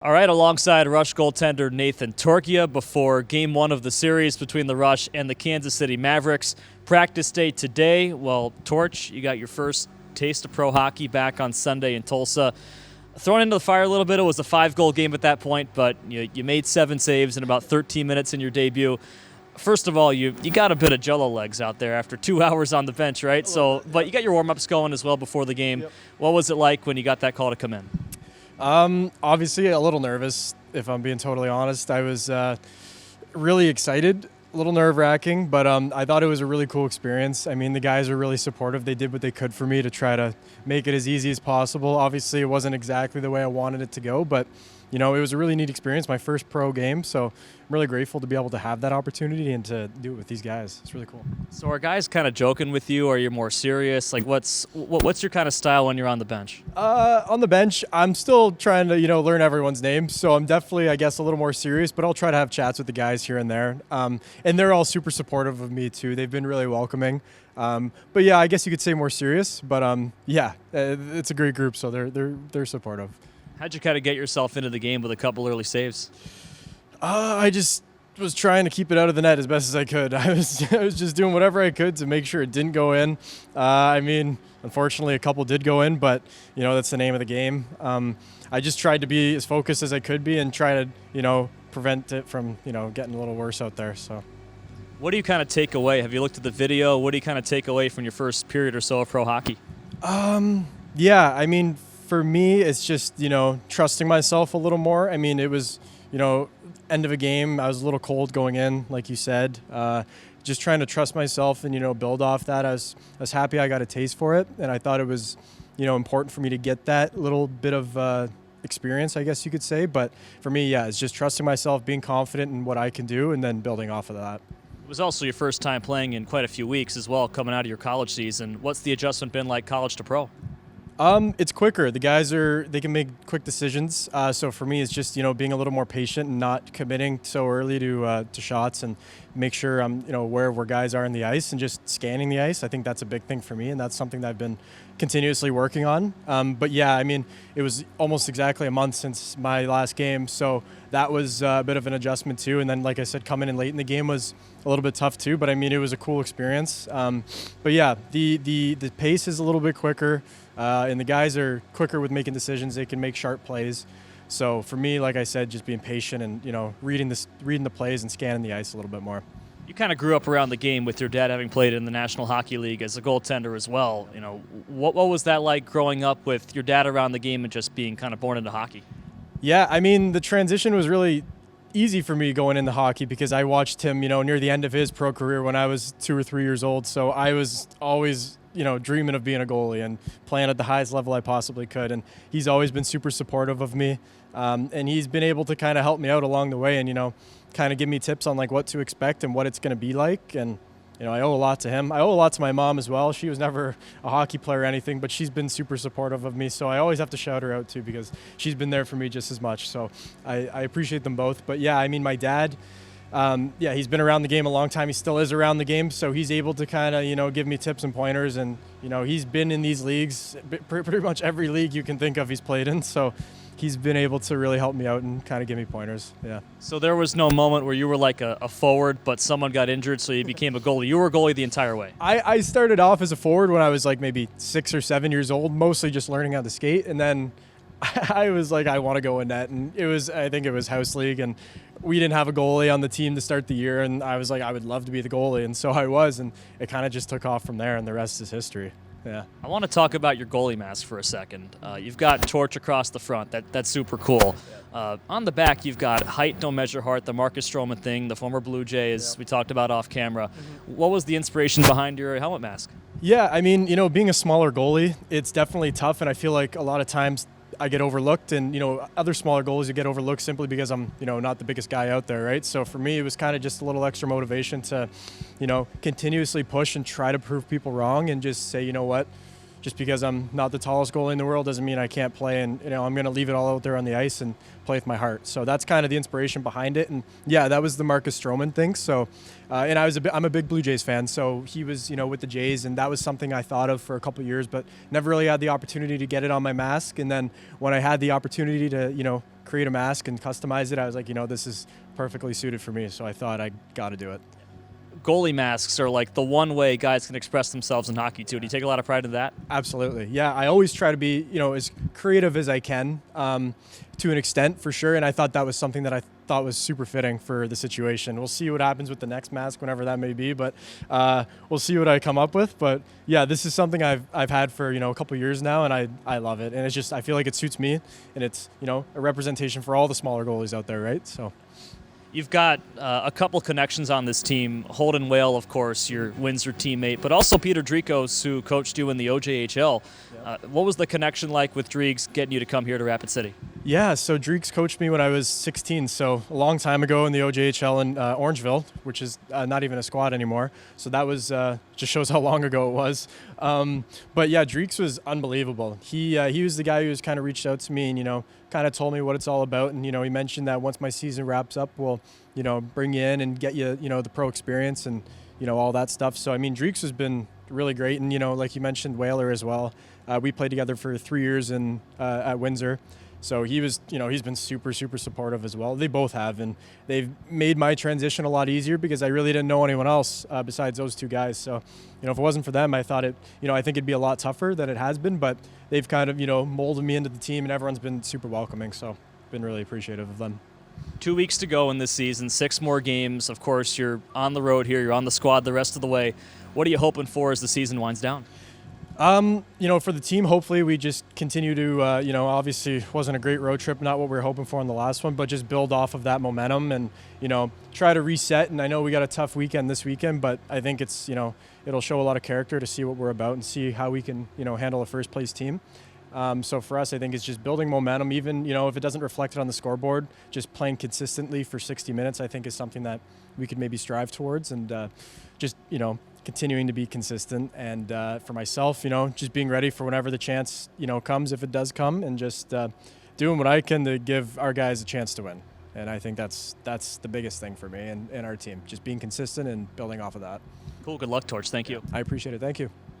All right, alongside Rush goaltender Nathan Torchia before Game 1 of the series between the Rush and the Kansas City Mavericks. Practice day today. Well, Torch, you got your first taste of pro hockey back on Sunday in Tulsa. Thrown into the fire a little bit. It was a 5-goal game at that point, but you made 7 saves in about 13 minutes in your debut. First of all, you got a bit of jello legs out there after 2 hours on the bench, right? But you got your warm-ups going as well before the game. Yep. What was it like when you got that call to come in? Obviously a little nervous, if I'm being totally honest. I was really excited, a little nerve-wracking, but I thought it was a really cool experience. I mean, the guys were really supportive. They did what they could for me to try to make it as easy as possible. Obviously, it wasn't exactly the way I wanted it to go, but it was a really neat experience, my first pro game, so I'm really grateful to be able to have that opportunity and to do it with these guys. It's really cool. So are guys kind of joking with you, or are you more serious? Like, what's your kind of style when you're on the bench? On the bench, I'm still trying to, learn everyone's names, so I'm definitely, I guess, a little more serious, but I'll try to have chats with the guys here and there. And they're all super supportive of me, too. They've been really welcoming. But yeah, I guess you could say more serious, but it's a great group, so they're supportive. How'd you kind of get yourself into the game with a couple early saves? I just was trying to keep it out of the net as best as I could. I was just doing whatever I could to make sure it didn't go in. Unfortunately, a couple did go in, but that's the name of the game. I just tried to be as focused as I could be and try to prevent it from getting a little worse out there. So, what do you kind of take away? Have you looked at the video? What do you kind of take away from your first period or so of pro hockey? For me, it's just, trusting myself a little more. I mean, it was, end of a game. I was a little cold going in, like you said. Just trying to trust myself and, build off that. I was happy I got a taste for it. And I thought it was, important for me to get that little bit of experience, I guess you could say. But for me, it's just trusting myself, being confident in what I can do, and then building off of that. It was also your first time playing in quite a few weeks as well, coming out of your college season. What's the adjustment been like college to pro? It's quicker. The guys they can make quick decisions. So for me, it's just, being a little more patient and not committing so early to shots and make sure I'm, where guys are in the ice and just scanning the ice. I think that's a big thing for me, and that's something that I've been continuously working on. It was almost exactly a month since my last game. So that was a bit of an adjustment too. And then, like I said, coming in late in the game was a little bit tough too, but it was a cool experience. The pace is a little bit quicker. And the guys are quicker with making decisions. They can make sharp plays. So for me, like I said, just being patient and reading the plays and scanning the ice a little bit more. You kind of grew up around the game with your dad having played in the National Hockey League as a goaltender as well. What was that like growing up with your dad around the game and just being kind of born into hockey? Yeah, the transition was really easy for me going into hockey because I watched him, near the end of his pro career when I was 2 or 3 years old. So I was always dreaming of being a goalie and playing at the highest level I possibly could. And he's always been super supportive of me. And he's been able to kind of help me out along the way and, kind of give me tips on like what to expect and what it's going to be like. And, I owe a lot to him. I owe a lot to my mom as well. She was never a hockey player or anything, but she's been super supportive of me. So I always have to shout her out too because she's been there for me just as much. So I appreciate them both. But my dad, he's been around the game a long time. He still is around the game, so he's able to kind of, give me tips and pointers. And, he's been in these leagues, pretty much every league you can think of he's played in. So he's been able to really help me out and kind of give me pointers. Yeah. So there was no moment where you were like a forward, but someone got injured, so you became a goalie. You were a goalie the entire way. I started off as a forward when I was like maybe 6 or 7 years old, mostly just learning how to skate. And then I was like, I want to go in net. And I think it was house league. And we didn't have a goalie on the team to start the year. And I was like, I would love to be the goalie. And so I was. And it kind of just took off from there. And the rest is history. Yeah. I want to talk about your goalie mask for a second. You've got Torch across the front. That's super cool. On the back, you've got height don't measure heart, the Marcus Stroman thing, the former Blue Jays we talked about off camera. Mm-hmm. What was the inspiration behind your helmet mask? Yeah, being a smaller goalie, it's definitely tough. And I feel like a lot of times I get overlooked and, other smaller goalies you get overlooked simply because I'm, not the biggest guy out there, right? So for me, it was kind of just a little extra motivation to, continuously push and try to prove people wrong and just say, you know what, just because I'm not the tallest goalie in the world doesn't mean I can't play, and I'm going to leave it all out there on the ice and play with my heart. So that's kind of the inspiration behind it. And yeah, that was the Marcus Stroman thing. So, and I'm a big Blue Jays fan, so he was with the Jays, and that was something I thought of for a couple of years, but never really had the opportunity to get it on my mask. And then when I had the opportunity to create a mask and customize it, I was like, this is perfectly suited for me. So I thought I got to do it. Goalie masks are like the one way guys can express themselves in hockey too. Do you take a lot of pride in that? Absolutely. Yeah, I always try to be, as creative as I can, to an extent for sure. And I thought that was something that I thought was super fitting for the situation. We'll see what happens with the next mask, whenever that may be, but we'll see what I come up with. But yeah, this is something I've had for, a couple of years now, and I love it. And it's just, I feel like it suits me, and it's, a representation for all the smaller goalies out there, right? So. You've got a couple connections on this team. Holden Whale, of course, your Windsor teammate, but also Peter Drikos, who coached you in the OJHL. What was the connection like with Dreeks getting you to come here to Rapid City? Yeah, so Dreeks coached me when I was 16, so a long time ago in the OJHL in Orangeville, which is not even a squad anymore. So that was just shows how long ago it was. But yeah, Dreeks was unbelievable. He was the guy who was kind of reached out to me and kind of told me what it's all about. And he mentioned that once my season wraps up, we'll bring you in and get you the pro experience and all that stuff. So I mean, Dreeks has been really great, and like you mentioned, Whaler as well. We played together for 3 years at Windsor. So he was, he's been super, super supportive as well. They both have, and they've made my transition a lot easier because I really didn't know anyone else besides those two guys. So, if it wasn't for them, I thought I think it'd be a lot tougher than it has been, but they've kind of, molded me into the team, and everyone's been super welcoming. So, been really appreciative of them. 2 weeks to go in this season, 6 more games. Of course, you're on the road here. You're on the squad the rest of the way. What are you hoping for as the season winds down? For the team, hopefully we just continue to, obviously wasn't a great road trip, not what we were hoping for in the last one, but just build off of that momentum and, try to reset. And I know we got a tough weekend this weekend, but I think it's, it'll show a lot of character to see what we're about and see how we can, handle a first place team. So for us, I think it's just building momentum, even, if it doesn't reflect it on the scoreboard, just playing consistently for 60 minutes, I think is something that we could maybe strive towards, and just, continuing to be consistent. And for myself, just being ready for whenever the chance, comes, if it does come, and just doing what I can to give our guys a chance to win. And I think that's the biggest thing for me and our team, just being consistent and building off of that. Cool. Good luck, Torch. Thank you. I appreciate it. Thank you.